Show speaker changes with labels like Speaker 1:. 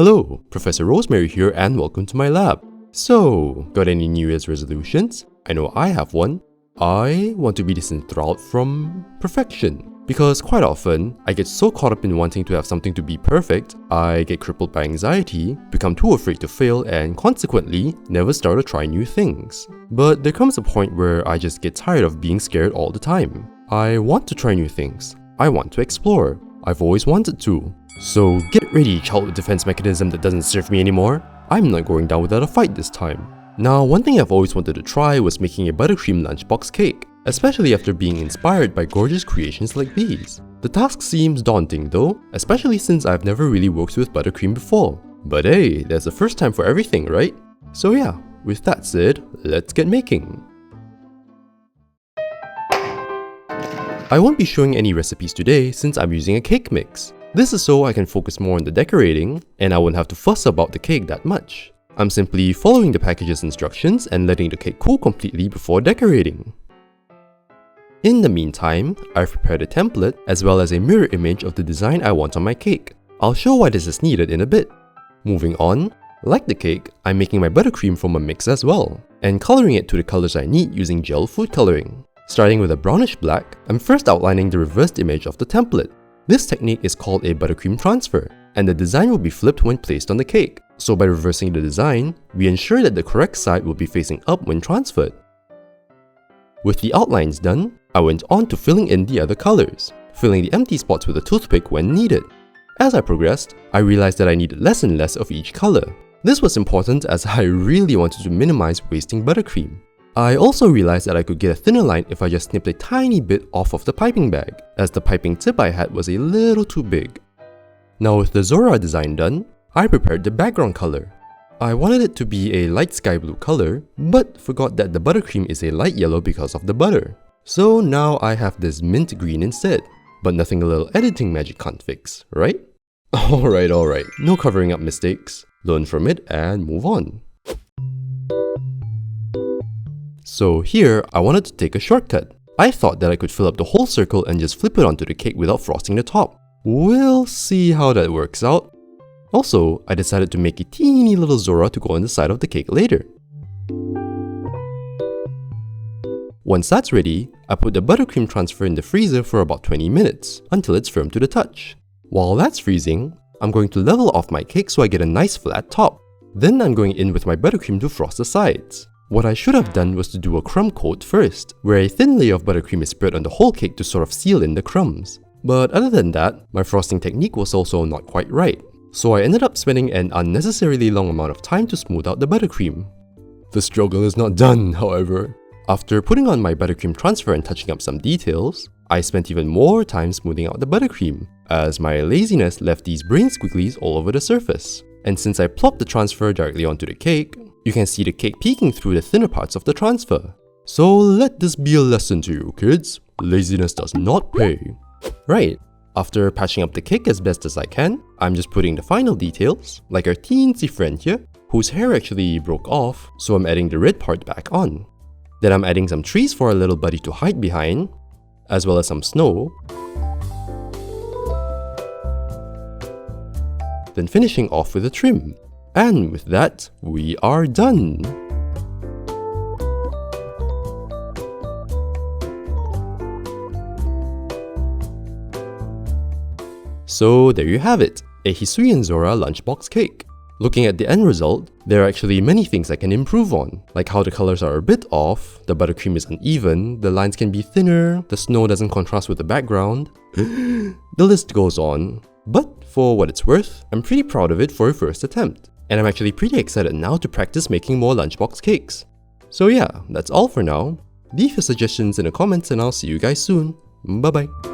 Speaker 1: Hello, Professor Rosemary here and welcome to my lab. So, got any New Year's resolutions? I know I have one. I want to be disenthralled from perfection. Because quite often, I get so caught up in wanting to have something to be perfect, I get crippled by anxiety, become too afraid to fail, and consequently, never start to try new things. But there comes a point where I just get tired of being scared all the time. I want to try new things. I want to explore. I've always wanted to. So get ready, childhood defense mechanism that doesn't serve me anymore. I'm not going down without a fight this time. Now, one thing I've always wanted to try was making a buttercream lunchbox cake, especially after being inspired by gorgeous creations like these. The task seems daunting though, especially since I've never really worked with buttercream before. But hey, there's a first time for everything, right? So yeah, with that said, let's get making. I won't be showing any recipes today since I'm using a cake mix. This is so I can focus more on the decorating, and I won't have to fuss about the cake that much. I'm simply following the package's instructions and letting the cake cool completely before decorating. In the meantime, I've prepared a template as well as a mirror image of the design I want on my cake. I'll show why this is needed in a bit. Moving on, like the cake, I'm making my buttercream from a mix as well, and coloring it to the colors I need using gel food coloring. Starting with a brownish black, I'm first outlining the reversed image of the template. This technique is called a buttercream transfer, and the design will be flipped when placed on the cake. So by reversing the design, we ensure that the correct side will be facing up when transferred. With the outlines done, I went on to filling in the other colors, filling the empty spots with a toothpick when needed. As I progressed, I realized that I needed less and less of each color. This was important as I really wanted to minimize wasting buttercream. I also realized that I could get a thinner line if I just snipped a tiny bit off of the piping bag, as the piping tip I had was a little too big. Now with the Zorua design done, I prepared the background color. I wanted it to be a light sky blue color, but forgot that the buttercream is a light yellow because of the butter. So now I have this mint green instead, but nothing a little editing magic can't fix, right? Alright, no covering up mistakes. Learn from it and move on. So here, I wanted to take a shortcut. I thought that I could fill up the whole circle and just flip it onto the cake without frosting the top. We'll see how that works out. Also, I decided to make a teeny little Zorua to go on the side of the cake later. Once that's ready, I put the buttercream transfer in the freezer for about 20 minutes, until it's firm to the touch. While that's freezing, I'm going to level off my cake so I get a nice flat top. Then I'm going in with my buttercream to frost the sides. What I should have done was to do a crumb coat first, where a thin layer of buttercream is spread on the whole cake to sort of seal in the crumbs. But other than that, my frosting technique was also not quite right. So I ended up spending an unnecessarily long amount of time to smooth out the buttercream. The struggle is not done, however. After putting on my buttercream transfer and touching up some details, I spent even more time smoothing out the buttercream, as my laziness left these brain squigglies all over the surface. And since I plopped the transfer directly onto the cake, you can see the cake peeking through the thinner parts of the transfer. So let this be a lesson to you kids, laziness does not pay. Right, after patching up the cake as best as I can, I'm just putting the final details, like our teensy friend here, whose hair actually broke off, so I'm adding the red part back on. Then I'm adding some trees for our little buddy to hide behind, as well as some snow. Then finishing off with a trim. And with that, we are done! So there you have it, a Hisuian Zorua lunchbox cake. Looking at the end result, there are actually many things I can improve on, like how the colors are a bit off, the buttercream is uneven, the lines can be thinner, the snow doesn't contrast with the background. The list goes on. But for what it's worth, I'm pretty proud of it for a first attempt. And I'm actually pretty excited now to practice making more lunchbox cakes. So yeah, that's all for now. Leave your suggestions in the comments and I'll see you guys soon. Bye bye.